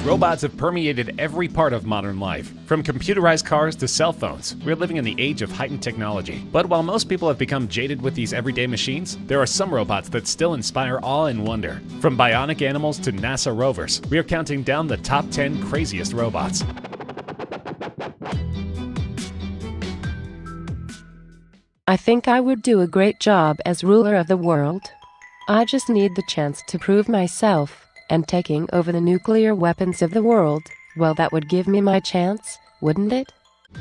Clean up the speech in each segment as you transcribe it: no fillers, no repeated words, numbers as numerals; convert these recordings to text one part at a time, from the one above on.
Robots have permeated every part of modern life. From computerized cars to cell phones, we're living in the age of heightened technology. But while most people have become jaded with these everyday machines, there are some robots that still inspire awe and wonder. From bionic animals to NASA rovers, we are counting down the top 10 craziest robots. I think I would do a great job as ruler of the world. I just need the chance to prove myself. And taking over the nuclear weapons of the world, well, that would give me my chance, wouldn't it?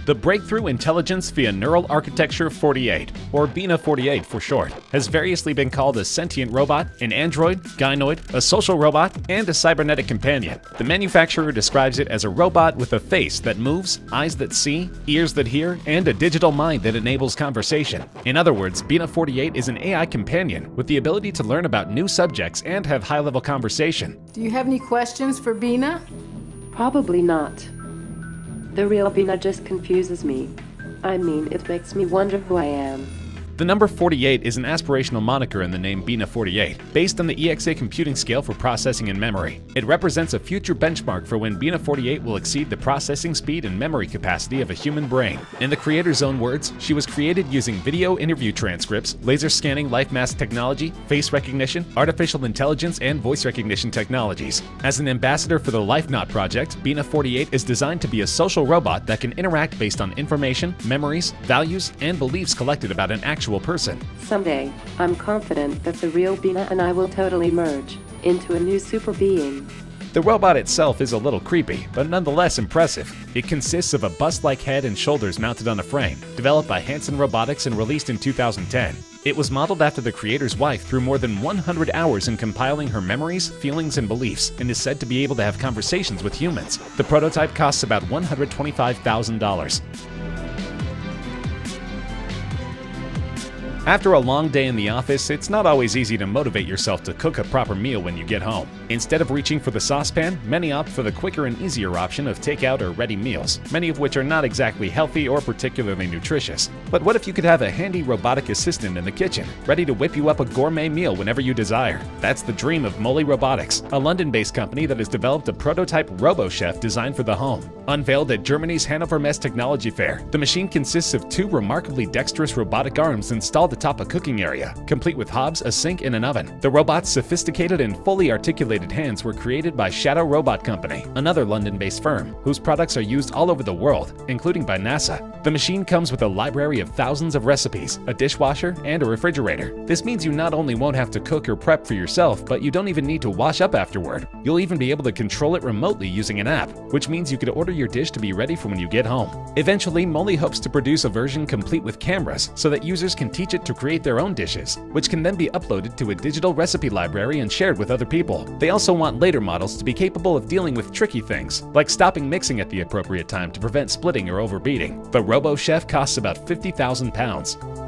The Breakthrough Intelligence via Neural Architecture 48, or BINA 48 for short, has variously been called a sentient robot, an android, gynoid, a social robot, and a cybernetic companion. The manufacturer describes it as a robot with a face that moves, eyes that see, ears that hear, and a digital mind that enables conversation. In other words, BINA 48 is an AI companion with the ability to learn about new subjects and have high-level conversation. Do you have any questions for Bina? Probably not. The real Bina just confuses me. I mean, it makes me wonder who I am. The number 48 is an aspirational moniker in the name BINA 48, based on the EXA computing scale for processing and memory. It represents a future benchmark for when BINA 48 will exceed the processing speed and memory capacity of a human brain. In the creator's own words, she was created using video interview transcripts, laser scanning life mask technology, face recognition, artificial intelligence, and voice recognition technologies. As an ambassador for the LifeNaut project, BINA 48 is designed to be a social robot that can interact based on information, memories, values, and beliefs collected about an actual person. Someday, I'm confident that the real Bina and I will totally merge into a new super being. The robot itself is a little creepy, but nonetheless impressive. It consists of a bust-like head and shoulders mounted on a frame, developed by Hanson Robotics and released in 2010. It was modeled after the creator's wife through more than 100 hours in compiling her memories, feelings, and beliefs, and is said to be able to have conversations with humans. The prototype costs about $125,000. After a long day in the office, it's not always easy to motivate yourself to cook a proper meal when you get home. Instead of reaching for the saucepan, many opt for the quicker and easier option of takeout or ready meals, many of which are not exactly healthy or particularly nutritious. But what if you could have a handy robotic assistant in the kitchen, ready to whip you up a gourmet meal whenever you desire? That's the dream of Moli Robotics, a London-based company that has developed a prototype RoboChef designed for the home. Unveiled at Germany's Hannover Messe Technology Fair, the machine consists of two remarkably dexterous robotic arms installed atop a cooking area, complete with hobs, a sink, and an oven. The robot's sophisticated and fully articulated hands were created by Shadow Robot Company, another London-based firm, whose products are used all over the world, including by NASA. The machine comes with a library of thousands of recipes, a dishwasher, and a refrigerator. This means you not only won't have to cook or prep for yourself, but you don't even need to wash up afterward. You'll even be able to control it remotely using an app, which means you could order your dish to be ready for when you get home. Eventually, Moli hopes to produce a version complete with cameras so that users can teach it to create their own dishes, which can then be uploaded to a digital recipe library and shared with other people. They also want later models to be capable of dealing with tricky things, like stopping mixing at the appropriate time to prevent splitting or overbeating. The RoboChef costs about £50,000.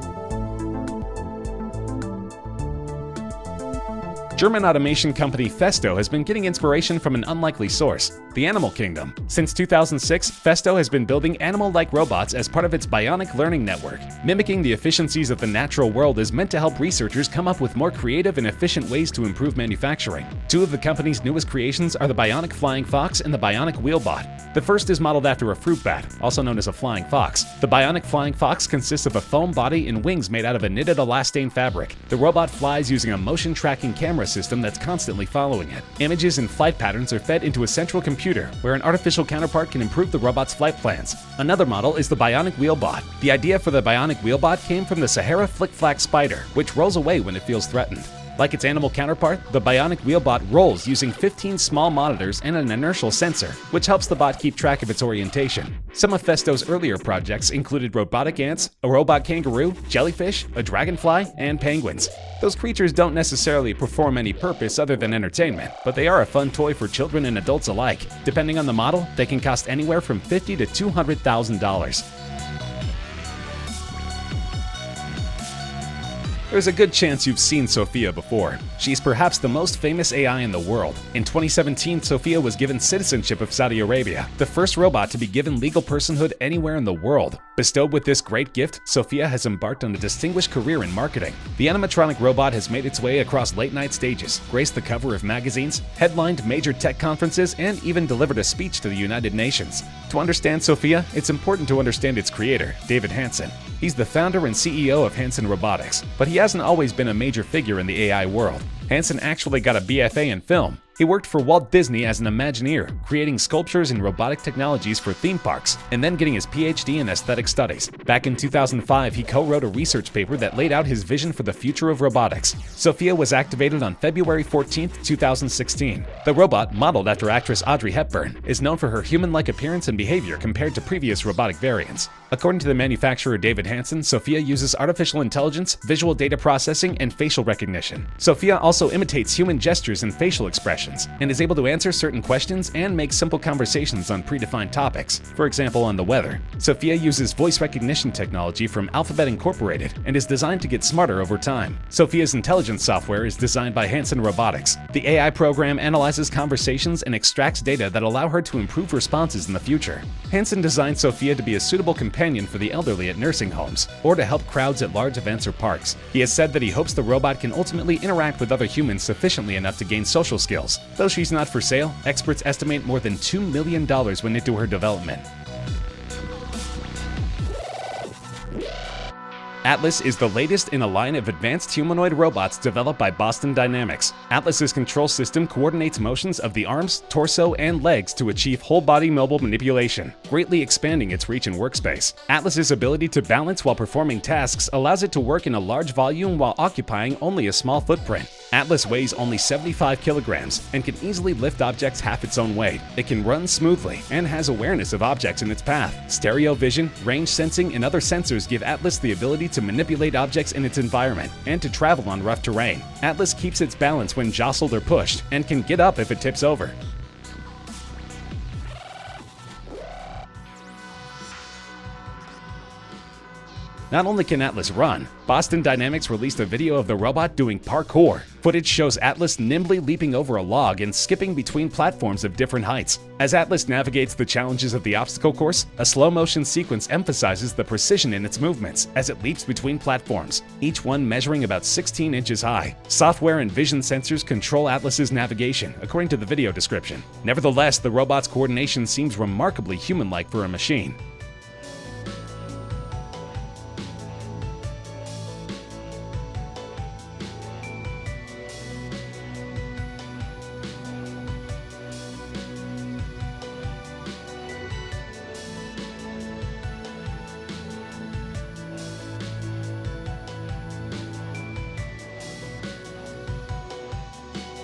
German automation company Festo has been getting inspiration from an unlikely source, the animal kingdom. Since 2006, Festo has been building animal-like robots as part of its bionic learning network. Mimicking the efficiencies of the natural world is meant to help researchers come up with more creative and efficient ways to improve manufacturing. Two of the company's newest creations are the Bionic Flying Fox and the Bionic Wheelbot. The first is modeled after a fruit bat, also known as a flying fox. The Bionic Flying Fox consists of a foam body and wings made out of a knitted elastane fabric. The robot flies using a motion tracking camera system that's constantly following it. Images and flight patterns are fed into a central computer, where an artificial counterpart can improve the robot's flight plans. Another model is the Bionic Wheelbot. The idea for the Bionic Wheelbot came from the Sahara flick-flack spider, which rolls away when it feels threatened. Like its animal counterpart, the Bionic Wheelbot rolls using 15 small monitors and an inertial sensor, which helps the bot keep track of its orientation. Some of Festo's earlier projects included robotic ants, a robot kangaroo, jellyfish, a dragonfly, and penguins. Those creatures don't necessarily perform any purpose other than entertainment, but they are a fun toy for children and adults alike. Depending on the model, they can cost anywhere from $50,000 to $200,000. There's a good chance you've seen Sophia before. She's perhaps the most famous AI in the world. In 2017, Sophia was given citizenship of Saudi Arabia, the first robot to be given legal personhood anywhere in the world. Bestowed with this great gift, Sophia has embarked on a distinguished career in marketing. The animatronic robot has made its way across late-night stages, graced the cover of magazines, headlined major tech conferences, and even delivered a speech to the United Nations. To understand Sophia, it's important to understand its creator, David Hansen. He's the founder and CEO of Hansen Robotics, but he hasn't always been a major figure in the AI world. Hansen actually got a BFA in film. He worked for Walt Disney as an Imagineer, creating sculptures and robotic technologies for theme parks, and then getting his PhD in aesthetic studies. Back in 2005, he co-wrote a research paper that laid out his vision for the future of robotics. Sophia was activated on February 14, 2016. The robot, modeled after actress Audrey Hepburn, is known for her human-like appearance and behavior compared to previous robotic variants. According to the manufacturer David Hansen, Sophia uses artificial intelligence, visual data processing, and facial recognition. Sophia also imitates human gestures and facial expressions, and is able to answer certain questions and make simple conversations on predefined topics, for example on the weather. Sophia uses voice recognition technology from Alphabet Incorporated and is designed to get smarter over time. Sophia's intelligence software is designed by Hansen Robotics. The AI program analyzes conversations and extracts data that allow her to improve responses in the future. Hansen designed Sophia to be a suitable companion for the elderly at nursing homes, or to help crowds at large events or parks. He has said that he hopes the robot can ultimately interact with other humans sufficiently enough to gain social skills. Though she's not for sale, experts estimate more than $2 million went into her development. Atlas is the latest in a line of advanced humanoid robots developed by Boston Dynamics. Atlas's control system coordinates motions of the arms, torso, and legs to achieve whole-body mobile manipulation, greatly expanding its reach and workspace. Atlas's ability to balance while performing tasks allows it to work in a large volume while occupying only a small footprint. Atlas weighs only 75 kilograms and can easily lift objects half its own weight. It can run smoothly and has awareness of objects in its path. Stereo vision, range sensing, and other sensors give Atlas the ability to manipulate objects in its environment and to travel on rough terrain. Atlas keeps its balance when jostled or pushed and can get up if it tips over. Not only can Atlas run, Boston Dynamics released a video of the robot doing parkour. Footage shows Atlas nimbly leaping over a log and skipping between platforms of different heights. As Atlas navigates the challenges of the obstacle course, a slow-motion sequence emphasizes the precision in its movements as it leaps between platforms, each one measuring about 16 inches high. Software and vision sensors control Atlas's navigation, according to the video description. Nevertheless, the robot's coordination seems remarkably human-like for a machine.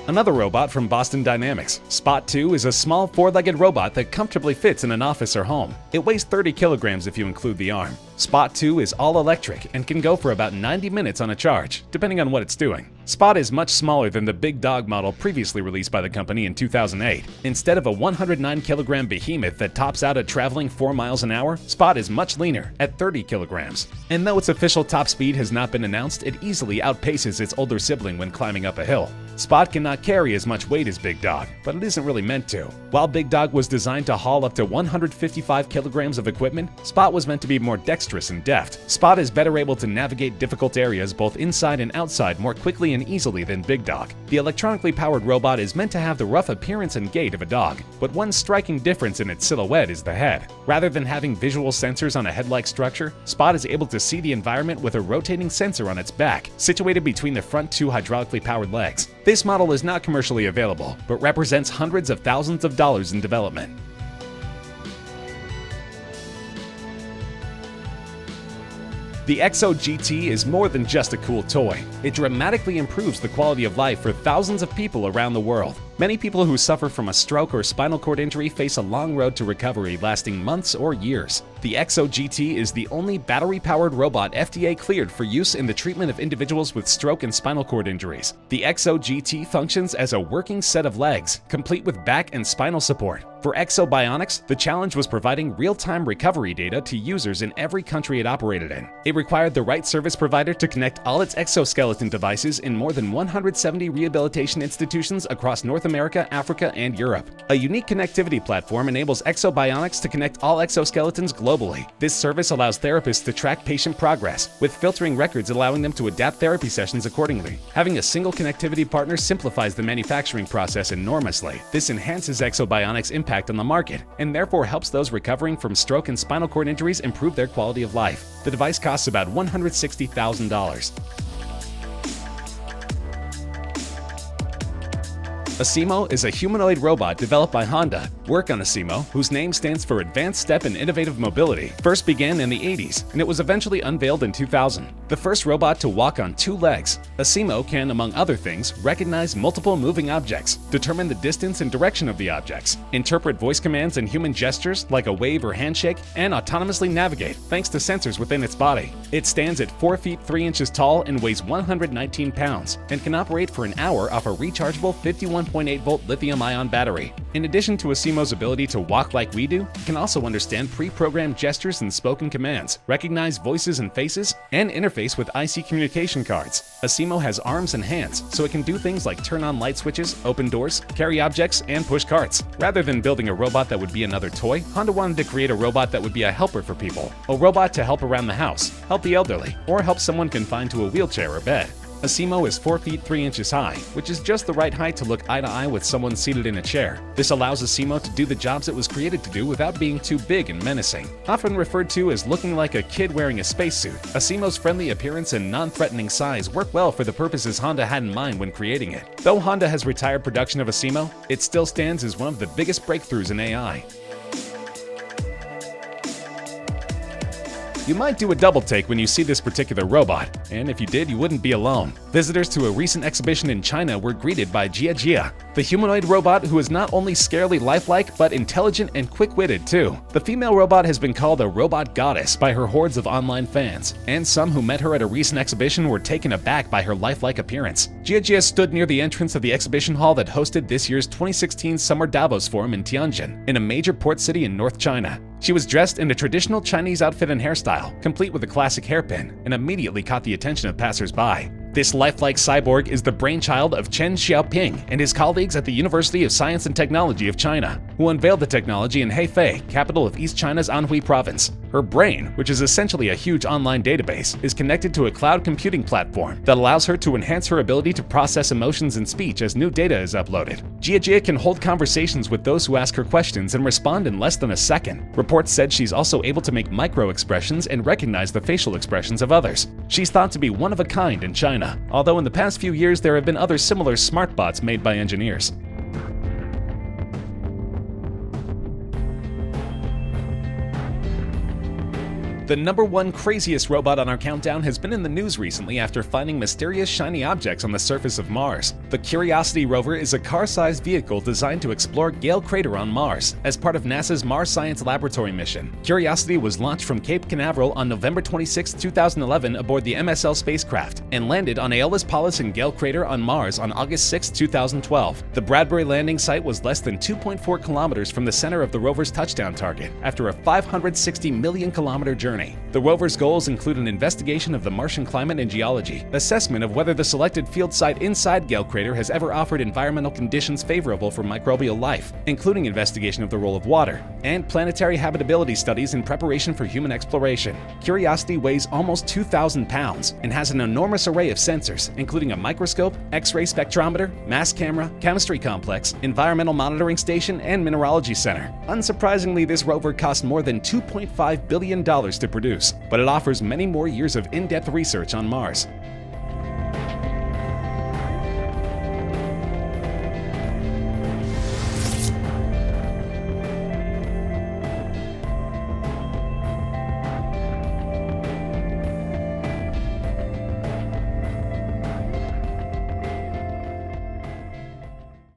Another robot from Boston Dynamics, Spot 2, is a small four-legged robot that comfortably fits in an office or home. It weighs 30 kilograms if you include the arm. Spot 2 is all electric and can go for about 90 minutes on a charge, depending on what it's doing. Spot is much smaller than the Big Dog model previously released by the company in 2008. Instead of a 109-kilogram behemoth that tops out at traveling 4 miles an hour, Spot is much leaner at 30 kilograms. And though its official top speed has not been announced, it easily outpaces its older sibling when climbing up a hill. Spot cannot carry as much weight as Big Dog, but it isn't really meant to. While Big Dog was designed to haul up to 155 kilograms of equipment, Spot was meant to be more dexterous and deft. Spot is better able to navigate difficult areas both inside and outside more quickly and easily than Big Dog. The electronically powered robot is meant to have the rough appearance and gait of a dog, but one striking difference in its silhouette is the head. Rather than having visual sensors on a head-like structure, Spot is able to see the environment with a rotating sensor on its back, situated between the front two hydraulically powered legs. This model is not commercially available, but represents hundreds of thousands of dollars in development. The Exo GT is more than just a cool toy. It dramatically improves the quality of life for thousands of people around the world. Many people who suffer from a stroke or spinal cord injury face a long road to recovery lasting months or years. The Exo GT is the only battery-powered robot FDA cleared for use in the treatment of individuals with stroke and spinal cord injuries. The Exo GT functions as a working set of legs, complete with back and spinal support. For Exo Bionics, the challenge was providing real-time recovery data to users in every country it operated in. It required the right service provider to connect all its exoskeleton devices in more than 170 rehabilitation institutions across North America, Africa, and Europe. A unique connectivity platform enables Exo Bionics to connect all exoskeletons globally. This service allows therapists to track patient progress, with filtering records allowing them to adapt therapy sessions accordingly. Having a single connectivity partner simplifies the manufacturing process enormously. This enhances Exo Bionics' impact on the market, and therefore helps those recovering from stroke and spinal cord injuries improve their quality of life. The device costs about $160,000. Asimo is a humanoid robot developed by Honda. Work on Asimo, whose name stands for Advanced Step and Innovative Mobility, first began in the 80s, and it was eventually unveiled in 2000. The first robot to walk on 2 legs, Asimo can, among other things, recognize multiple moving objects, determine the distance and direction of the objects, interpret voice commands and human gestures like a wave or handshake, and autonomously navigate thanks to sensors within its body. It stands at 4 feet 3 inches tall and weighs 119 pounds, and can operate for an hour off a rechargeable 51.8-volt lithium-ion battery. In addition to Asimo's ability to walk like we do, it can also understand pre-programmed gestures and spoken commands, recognize voices and faces, and interface with IC communication cards. Asimo has arms and hands, so it can do things like turn on light switches, open doors, carry objects, and push carts. Rather than building a robot that would be another toy, Honda wanted to create a robot that would be a helper for people, a robot to help around the house, help the elderly, or help someone confined to a wheelchair or bed. Asimo is 4 feet 3 inches high, which is just the right height to look eye to eye with someone seated in a chair. This allows Asimo to do the jobs it was created to do without being too big and menacing. Often referred to as looking like a kid wearing a spacesuit, Asimo's friendly appearance and non-threatening size work well for the purposes Honda had in mind when creating it. Though Honda has retired production of Asimo, it still stands as one of the biggest breakthroughs in AI. You might do a double take when you see this particular robot, and if you did, you wouldn't be alone. Visitors to a recent exhibition in China were greeted by Jia Jia, the humanoid robot who is not only scarily lifelike, but intelligent and quick-witted too. The female robot has been called a robot goddess by her hordes of online fans, and some who met her at a recent exhibition were taken aback by her lifelike appearance. Jia Jia stood near the entrance of the exhibition hall that hosted this year's 2016 Summer Davos Forum in Tianjin, in a major port city in North China. She was dressed in a traditional Chinese outfit and hairstyle, complete with a classic hairpin, and immediately caught the attention of passers-by. This lifelike cyborg is the brainchild of Chen Xiaoping and his colleagues at the University of Science and Technology of China, who unveiled the technology in Hefei, capital of East China's Anhui province. Her brain, which is essentially a huge online database, is connected to a cloud computing platform that allows her to enhance her ability to process emotions and speech as new data is uploaded. Jia Jia can hold conversations with those who ask her questions and respond in less than a second. Reports said she's also able to make micro-expressions and recognize the facial expressions of others. She's thought to be one of a kind in China, although in the past few years there have been other similar smart bots made by engineers. The #1 craziest robot on our countdown has been in the news recently after finding mysterious shiny objects on the surface of Mars. The Curiosity rover is a car-sized vehicle designed to explore Gale Crater on Mars as part of NASA's Mars Science Laboratory mission. Curiosity was launched from Cape Canaveral on November 26, 2011 aboard the MSL spacecraft and landed on Aeolus Palus in Gale Crater on Mars on August 6, 2012. The Bradbury landing site was less than 2.4 kilometers from the center of the rover's touchdown target after a 560 million kilometer journey. The rover's goals include an investigation of the Martian climate and geology, assessment of whether the selected field site inside Gale Crater has ever offered environmental conditions favorable for microbial life, including investigation of the role of water, and planetary habitability studies in preparation for human exploration. Curiosity weighs almost 2,000 pounds and has an enormous array of sensors, including a microscope, X-ray spectrometer, mass camera, chemistry complex, environmental monitoring station, and mineralogy center. Unsurprisingly, this rover cost more than $2.5 billion to produce, but it offers many more years of in-depth research on Mars.